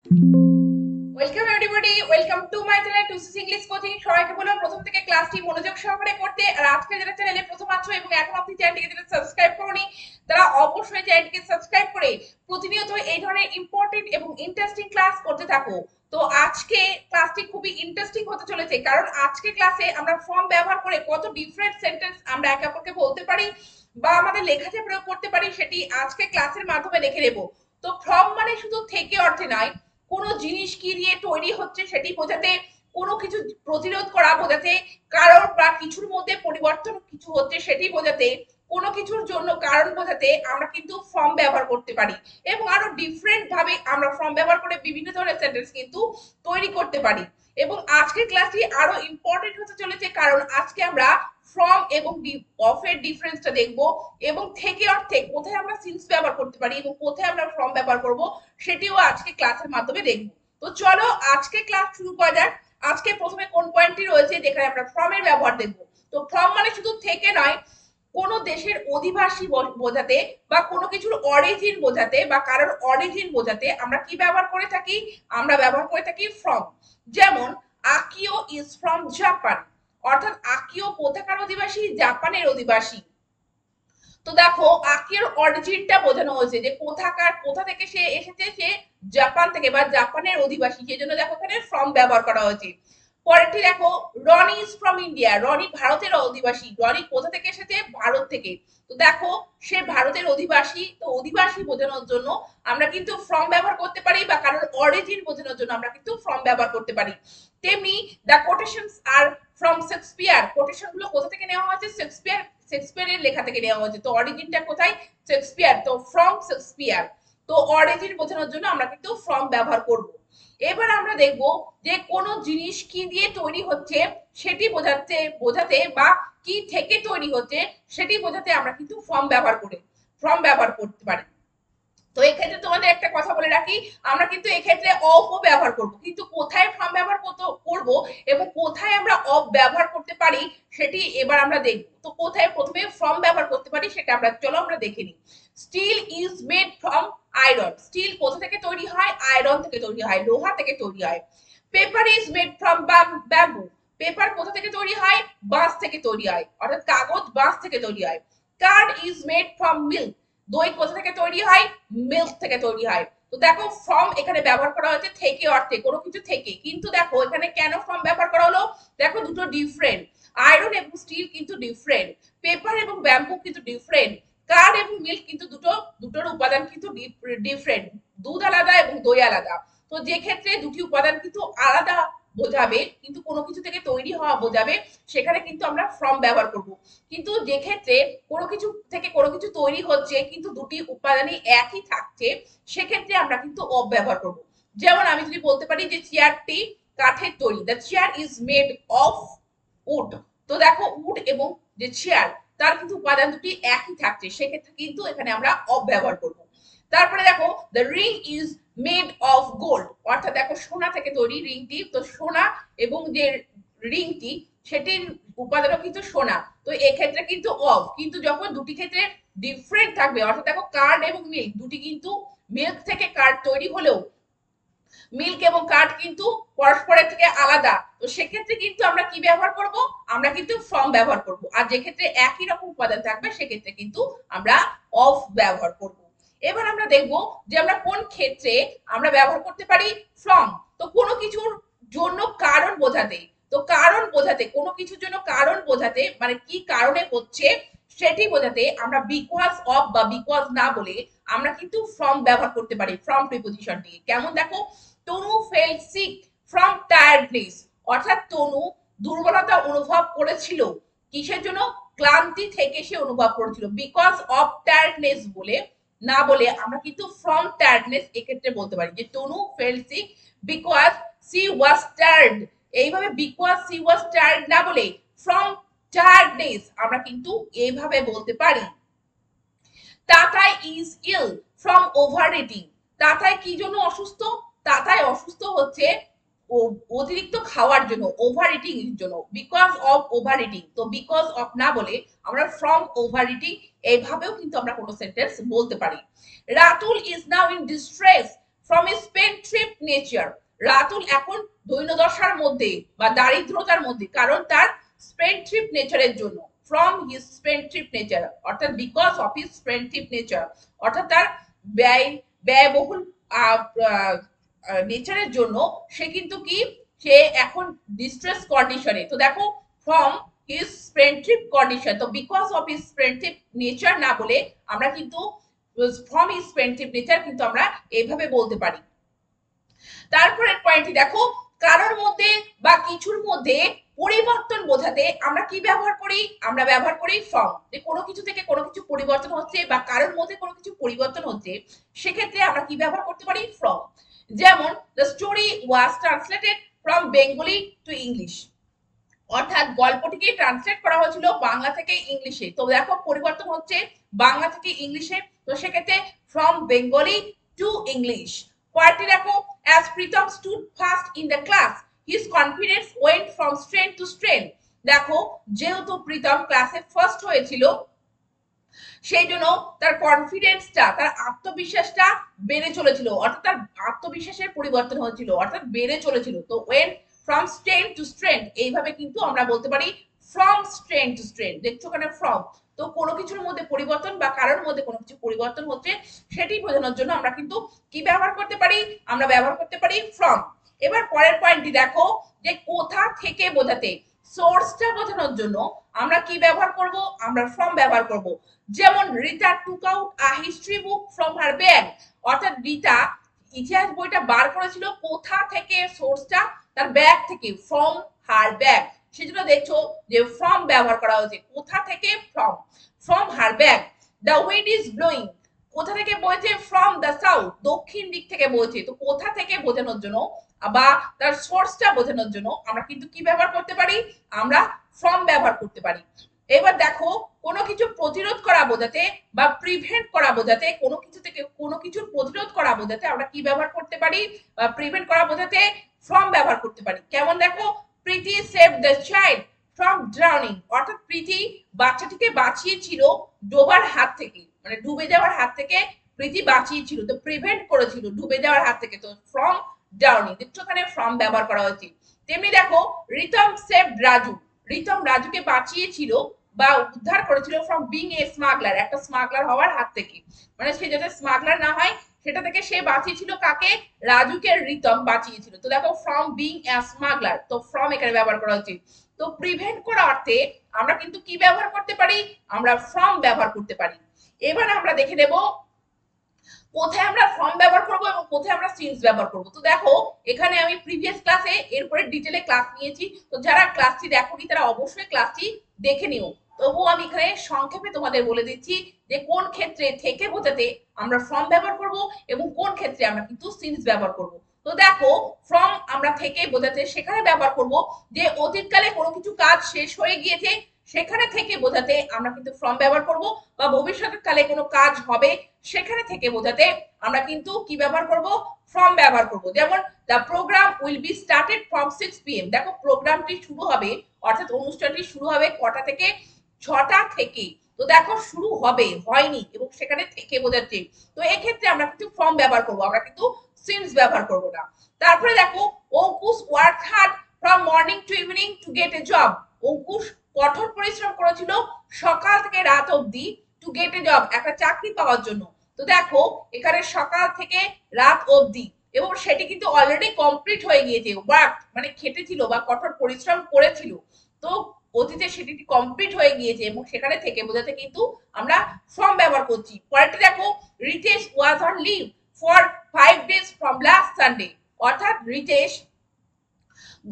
Welcome everybody, welcome to my channel টুসিস English coaching. সবাইকে বললাম প্রথম থেকে ক্লাসটি মনোযোগ সহকারে করতে। আর আজকে যারা চ্যানেলে প্রথম আছো এবং এখন আপনি চ্যানেলটিকে যারা সাবস্ক্রাইব করোনি, তারা অবশ্যই চ্যানেলটিকে সাবস্ক্রাইব করে প্রতিনিয়ত এই ধরনের ইম্পর্টেন্ট এবং ইন্টারেস্টিং ক্লাস করতে থাকো। তো আজকে ক্লাসটি খুবই ইন্টারেস্টিং হতে চলেছে, কারণ আজকে ক্লাসে আমরা ফর্ম ব্যবহার করে কত ডিফারেন্ট সেন্টেন্স আমরা একে অপরকে বলতে পারি বা আমাদের লেখাতে প্রয়োগ করতে পারি, সেটি আজকে ক্লাসের মাধ্যমে দেখে নেব। তো ফর্ম মানে শুধু থেকে অর্থে নয়, কোনো জিনিস কি দিয়ে তৈরি হচ্ছে সেটি বোঝাতে, কোনো কিছু প্রতিরোধ করা বোঝাতে, কারণ বা কিছুর মধ্যে পরিবর্তন কিছু হচ্ছে সেটি বোঝাতে, কোনো কিছুর জন্য কারণ বোঝাতে আমরা কিন্তু ফর্ম ব্যবহার করতে পারি। এবং আরো ডিফারেন্ট ভাবে আমরা ফর্ম ব্যবহার করে বিভিন্ন ধরনের সেন্টেন্স কিন্তু তৈরি করতে পারি। এবং আজকের ক্লাসটি আরো ইম্পর্টেন্ট হতে চলেছে, কারণ আজকে আমরা ফ্রম এবং অফ এর ডিফারেন্সটা দেখবো, এবং থেকে অর্থে কোথায় আমরা সিন্স ব্যবহার করতে পারি এবং কোথায় আমরা ফ্রম ব্যবহার করব সেটিও আজকে ক্লাসের মাধ্যমে দেখবো। তো চলো আজকে ক্লাস শুরু করা যাক। আজকে প্রথমে কোন পয়েন্টটি রয়েছে যেখানে আমরা ফ্রম এর ব্যবহার দেখবো। তো ফ্রম মানে শুধু থেকে নয়, কোন দেশের অধিবাসী বোঝাতে বা কোনো কিছুর অরিজিন বোঝাতে বা কারোর অরিজিন বোঝাতে আমরা কি ব্যবহার করে থাকি? আমরা ব্যবহার করে থাকি ফ্রম। যেমন আকিও ইজ ফ্রম জাপান, অর্থাৎ আকিও কোথাকার অধিবাসী? জাপানের অধিবাসী। তো দেখো আকির অরিজিনটা বোঝানো হয়েছে যে কোথাকার, কোথা থেকে সে এসেছে, সে জাপান থেকে বা জাপানের অধিবাসী, সেই জন্য দেখো এখানে ফ্রম ব্যবহার করা হয়েছে। পরেরটি দেখো, Roni is from India, Roni ভারতের অধিবাসী। রনি কোথা থেকে এসেছে? ভারত থেকে। তো দেখো সে ভারতের অধিবাসী, তো অধিবাসী বোঝানোর জন্য আমরা কিন্তু ফ্রম ব্যবহার করতে পারি, বা কারোর অরিজিন বোঝানোর জন্য আমরা কিন্তু ফ্রম ব্যবহার করতে পারি। তেমনি the quotations are from Shakespeare, quotation গুলো কোথা থেকে নেওয়া হয়েছে? শেক্সপিয়ারের লেখা থেকে নেওয়া হয়েছে। তো অরিজিনটা কোথায়? শেক্সপিয়ার, তো ফ্রম শেক্সপিয়ার। তো অরিজিন বোঝানোর জন্য আমরা কিন্তু ফ্রম ব্যবহার করব। এবার আমরা দেখব যে কোন জিনিস কি দিয়ে তৈরি হচ্ছে সেটি বোঝাতে বা কি থেকে তৈরি হচ্ছে সেটি বোঝাতে আমরা কিন্তু ফ্রম ব্যবহার করতে পারি। তো এক্ষেত্রে তোমাদের একটা কথা বলে রাখি, আমরা কিন্তু এক্ষেত্রে অফ ও ব্যবহার করব, কিন্তু কোথায় ফ্রম ব্যবহার করব এবং কোথায় আমরা অফ ব্যবহার করতে পারি সেটি এবার আমরা দেখব। তো কোথায় প্রথমে ফ্রম ব্যবহার করতে পারি সেটা আমরা দেখে নিই। Steel is made from iron, steel কোথা থেকে তৈরি হয়? আয়রন থেকে তৈরি হয়, লোহা থেকে তৈরি হয়। Paper is made from bamboo, paper কোথা থেকে তৈরি হয়? বাঁশ থেকে তৈরি হয়, অর্থাৎ কাগজ বাঁশ থেকে তৈরি হয়। Card is made from milk, দই কোথা থেকে তৈরি হয়? মিল্ক থেকে তৈরি হয়। তো দেখো ফর্ম এখানে ব্যবহার করা হয়েছে থেকে অর্থে, কোনো কিছু থেকে। কিন্তু দেখো এখানে কেন ফর্ম ব্যবহার করা হলো? দেখো দুটো ডিফারেন্ট। আয়রন এবং স্টিল কিন্তু ডিফারেন্ট, পেপার এবং ব্যাম্বু কিন্তু ডিফারেন্ট, কার্ড এবং মিল্ক কিন্তু দুটোর উপাদান কিন্তু ডিফারেন্ট। দুধ আলাদা এবং দই আলাদা। তো যে ক্ষেত্রে দুটি উপাদান কিন্তু আলাদা বোঝাবে, কিন্তু কোনো কিছু থেকে তৈরি হওয়া বোঝাবে, সেখানে কিন্তু আমরা ফ্রম ব্যবহার করব। কিন্তু যে ক্ষেত্রে কোনো কিছু থেকে কোনো কিছু তৈরি হচ্ছে কিন্তু দুটি উপাদানই একই থাকছে, সেক্ষেত্রে আমরা কিন্তু অফ ব্যবহার করব। যেমন আমি যদি বলতে পারি যে চেয়ারটি কাঠের তৈরি, the chair is made of wood. তো দেখো উড এবং যে চেয়ার, তার কিন্তু উপাদান দুটি একই থাকছে, সেক্ষেত্রে কিন্তু এখানে আমরা অফ ব্যবহার করব। তারপরে দেখো the ring is made of gold, অর্থাৎ দেখো সোনা থেকে তৈরি রিংটি, তো সোনা এবং যে রিংটি সেটির উপাদানও কিন্তু সোনা। তো এক্ষেত্রে কিন্তু অফ, কিন্তু যখন দুটি ক্ষেত্রে ডিফারেন্ট থাকবে, অর্থাৎ দেখো কার্ড এবং মিল্ক, দুটি কিন্তু মিল্ক থেকে কার্ড তৈরি হলেও মিল্ক এবং কার্ড কিন্তু পরস্পরের থেকে আলাদা, তো সেক্ষেত্রে কিন্তু আমরা কি ব্যবহার করব? আমরা কিন্তু ফ্রম ব্যবহার করব। আর যে ক্ষেত্রে একই রকম উপাদান থাকবে সেক্ষেত্রে কিন্তু আমরা অফ ব্যবহার করব। এবার আমরা দেখব যে আমরা কোন ক্ষেত্রে আমরা ব্যবহার করতে পারি ফ্রম। তো কোনো কিছুর জন্য কারণ বোঝাতে, তো কারণ বোঝাতে, কোনো কিছুর জন্য কারণ বোঝাতে, মানে কি কারণে হচ্ছে সেটি বোঝাতে আমরা বিকজ অফ বা বিকজ না বলে আমরা কিন্তু ফ্রম ব্যবহার করতে পারি, ফ্রম প্রিপোজিশনটি। কেমন দেখো, তনু ফেল সিক ফ্রম টায়ার্ডনেস, অর্থাৎ তনু দুর্বলতা অনুভব করেছিল, কিসের জন্য? ক্লান্তি থেকে সে অনুভব করেছিল। বিকজ অফ টায়ার্ডনেস বলে না বলে আমরা কিন্তু ফ্রম টায়ার্ডনেস এক্ষেত্রে বলতে পারি যে Tanu fell sick because she was tired. এইভাবে বিকজ সি ওয়াজ টায়ার্ড না বলে ফ্রম টায়ার্ডনেস আমরা কিন্তু এইভাবে বলতে পারি। Tatai is ill from over eating, Tatai কি জন্য অসুস্থ? তাতাই অসুস্থ হচ্ছে অতিরিক্ত খাওয়ার জন্য, ওভার ইটিং এর জন্য, বিকজ অফ ওভার ইটিং। তো বিকজ অফ না বলে আমরা ফ্রম ওভার ইটিং এইভাবেও কিন্তু আমরা কোনো সেন্টেন্স বলতে পারি। Ratul is now in distress from his spendthrift nature. Ratul এখন দৈন্যদশার মধ্যে বা দারিদ্রতার মধ্যে, কারণ তার স্পেন্ডথ্রিফট নেচারের জন্য। ফ্রম হিজ স্পেন্ডথ্রিফট নেচার অর্থাৎ because of his spendthrift nature, অর্থাৎ তার ব্যয়বহুল নেচারের জন্য সে কিন্তু কি, সে এখন ডিস্ট্রেস কন্ডিশনে। তো দেখো ফ্রম হিজ স্পেন্ডথ্রিফট কন্ডিশন, তো because of his spendthrift nature না বলে আমরা কিন্তু ফ্রম হিজ স্পেন্ডথ্রিফট নেচার কিন্তু আমরা এইভাবে বলতে পারি। তারপরের পয়েন্টটি দেখো, কারোর মধ্যে বা কিছুর মধ্যে পরিবর্তন বোঝাতে আমরা কি ব্যবহার করি, আমরা ব্যবহার করি ফ্রম। যে কোনো কিছু থেকে কোনো কিছু পরিবর্তন হচ্ছে বা কারোর মধ্যে কোনো কিছু পরিবর্তন হচ্ছে, সেক্ষেত্রে আমরা কি ব্যবহার করতে পারি, ফ্রম। যেমন the story was translated from Bengali to English, অর্থাৎ গল্পটিকে ট্রান্সলেট করা হয়েছিল বাংলা থেকে ইংলিশে। তো দেখো পরিবর্তন হচ্ছে বাংলা থেকে ইংলিশে, তো সেক্ষেত্রে ফ্রম বেঙ্গলি টু ইংলিশ। পরেরটি দেখো, as Pritam stood fast in the class, his confidence went from strength to strength। দেখো যেহেতু প্রীতম ক্লাসে ফার্স্ট হয়েছিল, সেই জন্য তার কনফিডেন্সটা, তার আত্মবিশ্বাসটা বেড়ে চলেছিল, অর্থাৎ তার আত্মবিশ্বাসের পরিবর্তন হয়েছিল, অর্থাৎ বেড়ে চলেছিল। তো went from strength to strength, এইভাবে কিন্তু আমরা বলতে পারি ফ্রম স্ট্রেংথ টু স্ট্রেংথ। দেখছো ওখানে ফ্রম, তো কোনো কিছুর মধ্যে পরিবর্তন বা কারোর মধ্যে কোনো কিছু পরিবর্তন হচ্ছে সেটি বোঝানোর জন্য আমরা কিন্তু কি ব্যবহার করতে পারি, আমরা ব্যবহার করতে পারি ফ্রম। এবার পরের পয়েন্টটি দেখো, যে কোথা থেকে বোঝাতে, সোর্সটা বোঝানোর জন্য আমরা কি ব্যবহার করব, আমরা ফ্রম ব্যবহার করব। যেমন Rita took out a history book from her bag, অর্থাৎ রিতা ইতিহাস বইটা বার করেছিল কোথা থেকে, সোর্সটা তার ব্যাগ থেকে, ফ্রম হার ব্যাগ। সেজন্য দেখছো যে ফ্রম ব্যবহার করা হয়েছে, কোথা থেকে, from her bag. The wind is blowing, কোথা থেকে বইছে, ফ্রম দ্য সাউথ, দক্ষিণ দিক থেকে বইছে। তো কোথা থেকে বোঝানোর জন্য বা তার সোর্সটা বোঝানোর জন্য আমরা কিন্তু কি ব্যবহার করতে পারি, আমরা ফ্রম ব্যবহার করতে পারি। এবার দেখো কোনো কিছু প্রতিরোধ করা বোঝাতে বা প্রিভেন্ট করা বোঝাতে, কোনো কিছু থেকে কোনো কিছুর প্রতিরোধ করা বোঝাতে আমরা কি ব্যবহার করতে পারি, বা প্রিভেন্ট করা বোঝাতে ফ্রম ব্যবহার করতে পারি। কেমন দেখো, Priti save the child from drowning, অর্থাৎ প্রীতি বাচ্চাটিকে বাঁচিয়েছিল ডোবার হাত থেকে, মানে ডুবে যাওয়ার হাত থেকে প্রীতি বাঁচিয়েছিল, তো প্রিভেন্ট করেছিল ডুবে যাওয়ার হাত থেকে। তো ফ্রম ড্রাউনিং, দেখছো ওখানে ফ্রম ব্যবহার করা হয়েছে। তেমনি দেখো রিতম সেভ রাজু, রিতম রাজুকে বাঁচিয়েছিল বা উদ্ধার করেছিল ফ্রম বিং এ স্মাগলার, একটা স্মাগলার হওয়ার হাত থেকে, মানে সে যাতে স্মাগলার না হয় সেটা থেকে সে বাঁচিয়েছিল কাকে, রাজুকে রিতম বাঁচিয়েছিল। তো দেখো ফ্রম বিং এ স্মাগলার, তো ফ্রম এখানে ব্যবহার করা হচ্ছে। তো প্রিভেন্ট করা অর্থে আমরা কিন্তু কি ব্যবহার করতে পারি, আমরা ফ্রম ব্যবহার করতে পারি। এবার আমরা দেখে নেব কোথায় আমরা ফ্রম ব্যবহার করব এবং কোথায় আমরা সিন্স ব্যবহার করব। তো দেখো এখানে আমি প্রিভিয়াস ক্লাসে এরপরে ডিটেলে ক্লাস নিয়েছি, তো যারা ক্লাসটি দেখোনি তারা অবশ্যই ক্লাসটি দেখে নিও। তবুও আমি এখানে সংক্ষেপে তোমাদের বলে দিচ্ছি যে কোন ক্ষেত্রে থেকে বোঝাতে আমরা ফ্রম ব্যবহার করব এবং কোন ক্ষেত্রে আমরা কিন্তু সিন্স ব্যবহার করব। তো দেখো ফ্রম আমরা থেকে বোঝাতে সেখানে ব্যবহার করব যে অতীতকালে কোনো কিছু কাজ শেষ হয়ে গিয়েছে, সেখানে থেকে বোঝাতে আমরা কিন্তু ফ্রম ব্যবহার করব, বা ভবিষ্যতের কালে কোনো কাজ হবে সেখানে থেকে বোঝাতে আমরা কিন্তু কি ব্যবহার করব, ফ্রম ব্যবহার করব। যেমন the program will be started from 6 PM, দেখো প্রোগ্রামটি শুরু হবে, অর্থাৎ অনুষ্ঠানটি শুরু হবে কটা থেকে, 6টা থেকে। তো দেখো শুরু হবে, হয়নি, এবং সেখানে থেকে বোঝাচ্ছে। তো এক্ষেত্রে আমরা কিন্তু ফ্রম ব্যবহার করব, আমরা কিন্তু সিন্স ব্যবহার করব না। তারপরে দেখো Ankush work hard from morning to evening to get A job, Ankush কঠোর পরিশ্রম করেছিল সকাল থেকে রাত অবধি টু গেট এ জব, একটা চাকরি পাওয়ার জন্য। তো দেখো এখানে সকাল থেকে রাত অবধি, এবং সেটি কিন্তু অলরেডি কমপ্লিট হয়ে গিয়েছে, ওয়ার্ক মানে খেটেছিল বা কঠোর পরিশ্রম করেছিল, তো অতীতে সেটি কমপ্লিট হয়ে গিয়েছে এবং সেখানে থেকে বোঝাতে কিন্তু আমরা ফ্রম ব্যবহার করছি। পরেরটি দেখো Ritesh was on leave for 5 days from last Sunday, অর্থাৎ রিতেশ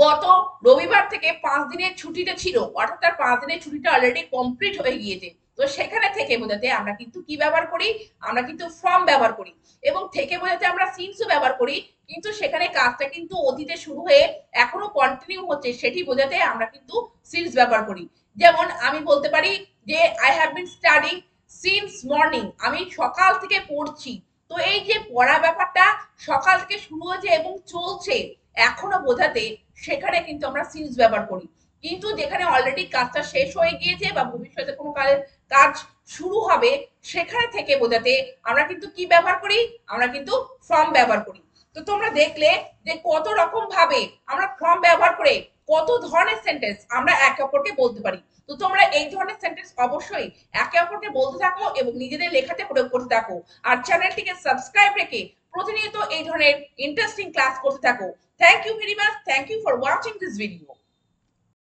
গত রবিবার থেকে 5 দিনের ছুটিতে ছিল, অর্থাৎ তার 5 দিনের ছুটিটা অলরেডি কমপ্লিট হয়ে গিয়েছে। তো সেখানে থেকে বোঝাতে আমরা কিন্তু কি ব্যবহার করি, আমরা কিন্তু ফ্রম ব্যবহার করি। এবং থেকে বোঝাতে আমরা সিন্সও ব্যবহার করি, কিন্তু সেখানে কাজটা কিন্তু অতীতে শুরু হয়ে এখনো কন্টিনিউ হচ্ছে, সেটি বোঝাতে আমরা কিন্তু সিন্স ব্যবহার করি। যেমন আমি বলতে পারি যে I have been studying since morning, আমি সকাল থেকে পড়ছি। তো এই যে পড়া ব্যাপারটা সকাল থেকে শুরু হয়েছে এবং চলছে এখনো বোঝাতে, সেখানে কিন্তু আমরা সিন্স ব্যবহার করি। কিন্তু যেখানে অলরেডি কাজটা শেষ হয়ে গিয়েছে বা ভবিষ্যতে কোনো কাজ শুরু হবে, সেখানে থেকে বোঝাতে আমরা কিন্তু কি ব্যবহার করি, আমরা কিন্তু ফ্রম ব্যবহার করি। তো তোমরা দেখলে যে কত রকম ভাবে আমরা ফ্রম ব্যবহার করে কত ধরনের সেন্টেন্স আমরা একে অপরকে বলতে পারি। তো তোমরা এই ধরনের সেন্টেন্স অবশ্যই একে অপরকে বলতে থাকো এবং নিজেদের লেখাতে প্রয়োগ করতে থাকো। আর চ্যানেলটিকে সাবস্ক্রাইব রেখে প্রতিনিয়ত এই ধরনের ইন্টারেস্টিং ক্লাস করতে থাকো। Thank you very much. Thank you for watching this video.